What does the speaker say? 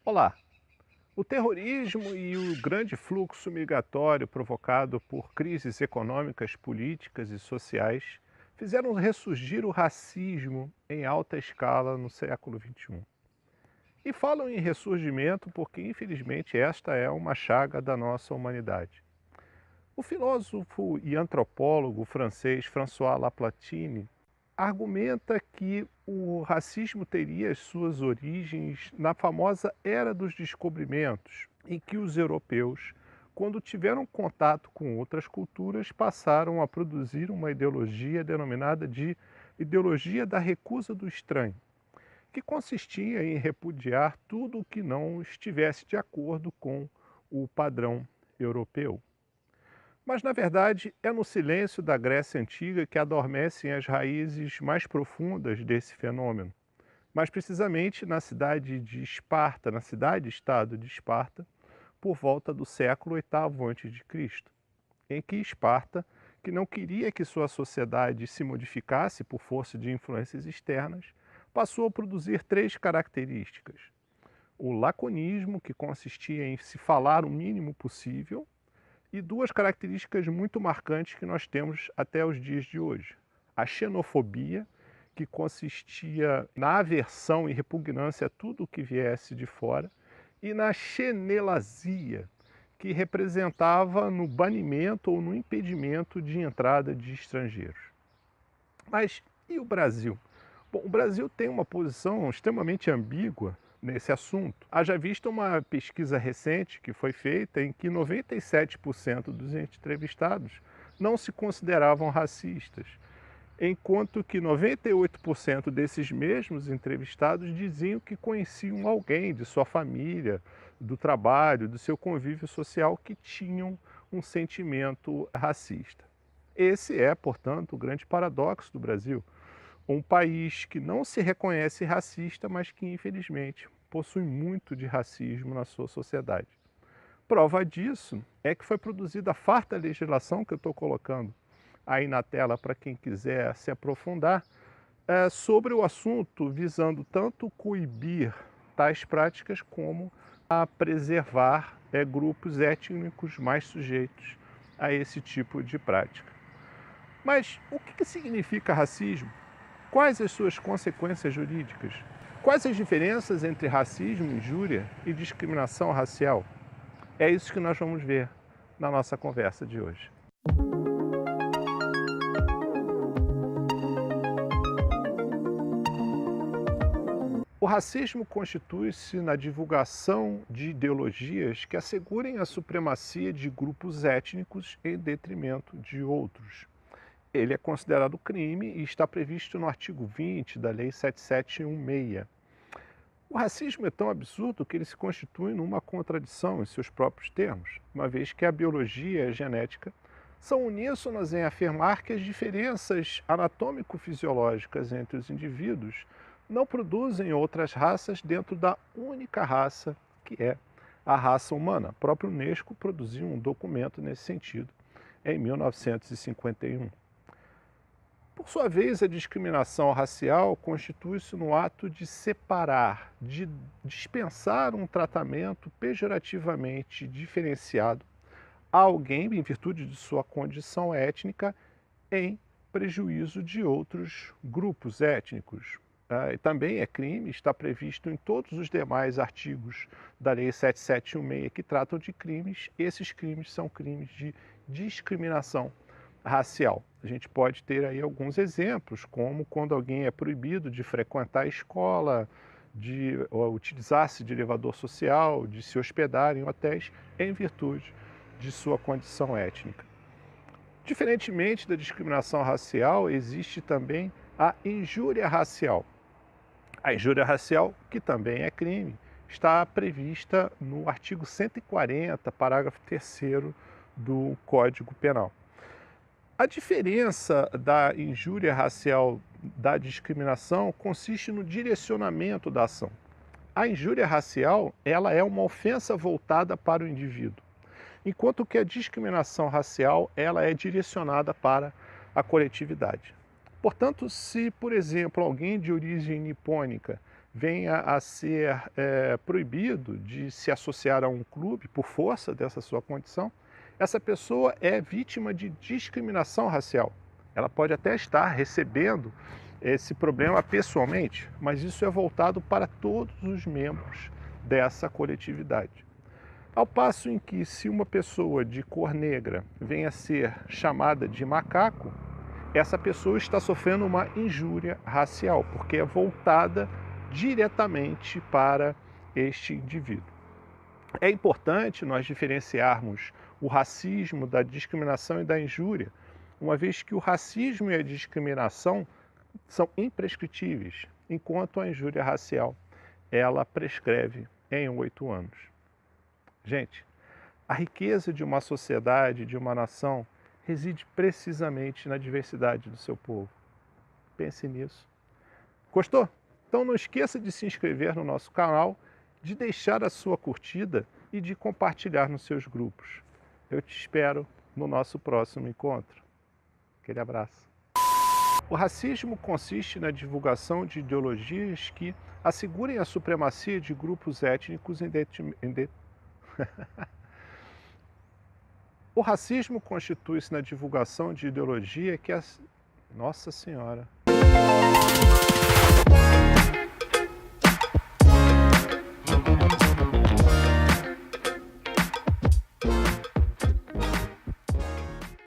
Olá! O terrorismo e o grande fluxo migratório provocado por crises econômicas, políticas e sociais fizeram ressurgir o racismo em alta escala no século XXI. E falam em ressurgimento porque, infelizmente, esta é uma chaga da nossa humanidade. O filósofo e antropólogo francês François Laplantine argumenta que o racismo teria as suas origens na famosa Era dos Descobrimentos, em que os europeus, quando tiveram contato com outras culturas, passaram a produzir uma ideologia denominada de ideologia da recusa do estranho, que consistia em repudiar tudo o que não estivesse de acordo com o padrão europeu. Mas, na verdade, é no silêncio da Grécia Antiga que adormecem as raízes mais profundas desse fenômeno. Mais precisamente na cidade de Esparta, na cidade-estado de Esparta, por volta do século VIII a.C., em que Esparta, que não queria que sua sociedade se modificasse por força de influências externas, passou a produzir três características: o laconismo, que consistia em se falar o mínimo possível, e duas características muito marcantes que nós temos até os dias de hoje: a xenofobia, que consistia na aversão e repugnância a tudo o que viesse de fora, e na xenelasia, que representava no banimento ou no impedimento de entrada de estrangeiros. Mas e o Brasil? Bom, o Brasil tem uma posição extremamente ambígua nesse assunto. Haja vista uma pesquisa recente que foi feita em que 97% dos entrevistados não se consideravam racistas, enquanto que 98% desses mesmos entrevistados diziam que conheciam alguém de sua família, do trabalho, do seu convívio social que tinham um sentimento racista. Esse é, portanto, o grande paradoxo do Brasil. Um país que não se reconhece racista, mas que, infelizmente, possui muito de racismo na sua sociedade. Prova disso é que foi produzida a farta legislação que eu estou colocando aí na tela para quem quiser se aprofundar, sobre o assunto, visando tanto coibir tais práticas como a preservar grupos étnicos mais sujeitos a esse tipo de prática. Mas o que significa racismo? Quais as suas consequências jurídicas? Quais as diferenças entre racismo, injúria e discriminação racial? É isso que nós vamos ver na nossa conversa de hoje. O racismo constitui-se na divulgação de ideologias que assegurem a supremacia de grupos étnicos em detrimento de outros. Ele é considerado crime e está previsto no artigo 20 da Lei 7716. O racismo é tão absurdo que ele se constitui numa contradição em seus próprios termos, uma vez que a biologia e a genética são uníssonas em afirmar que as diferenças anatômico-fisiológicas entre os indivíduos não produzem outras raças dentro da única raça que é a raça humana. A própria Unesco produziu um documento nesse sentido em 1951. Por sua vez, a discriminação racial constitui-se no ato de separar, de dispensar um tratamento pejorativamente diferenciado a alguém em virtude de sua condição étnica em prejuízo de outros grupos étnicos. E também é crime, está previsto em todos os demais artigos da Lei 7716 que tratam de crimes. Esses crimes são crimes de discriminação racial. A gente pode ter aí alguns exemplos, como quando alguém é proibido de frequentar a escola, de utilizar-se de elevador social, de se hospedar em hotéis em virtude de sua condição étnica. Diferentemente da discriminação racial, existe também a injúria racial. A injúria racial, que também é crime, está prevista no artigo 140, parágrafo 3º do Código Penal. A diferença da injúria racial da discriminação consiste no direcionamento da ação. A injúria racial, ela é uma ofensa voltada para o indivíduo, enquanto que a discriminação racial, ela é direcionada para a coletividade. Portanto, se, por exemplo, alguém de origem nipônica venha a ser proibido de se associar a um clube por força dessa sua condição, essa pessoa é vítima de discriminação racial. Ela pode até estar recebendo esse problema pessoalmente, mas isso é voltado para todos os membros dessa coletividade. Ao passo em que, se uma pessoa de cor negra venha a ser chamada de macaco, essa pessoa está sofrendo uma injúria racial, porque é voltada diretamente para este indivíduo. É importante nós diferenciarmos o racismo da discriminação e da injúria, uma vez que o racismo e a discriminação são imprescritíveis, enquanto a injúria racial, ela prescreve em 8 anos. Gente, a riqueza de uma sociedade, de uma nação, reside precisamente na diversidade do seu povo. Pense nisso. Gostou? Então não esqueça de se inscrever no nosso canal, de deixar a sua curtida e de compartilhar nos seus grupos. Eu te espero no nosso próximo encontro. Aquele abraço. O racismo consiste na divulgação de ideologias que assegurem a supremacia de grupos étnicos O racismo constitui-se na divulgação de ideologia que Nossa Senhora!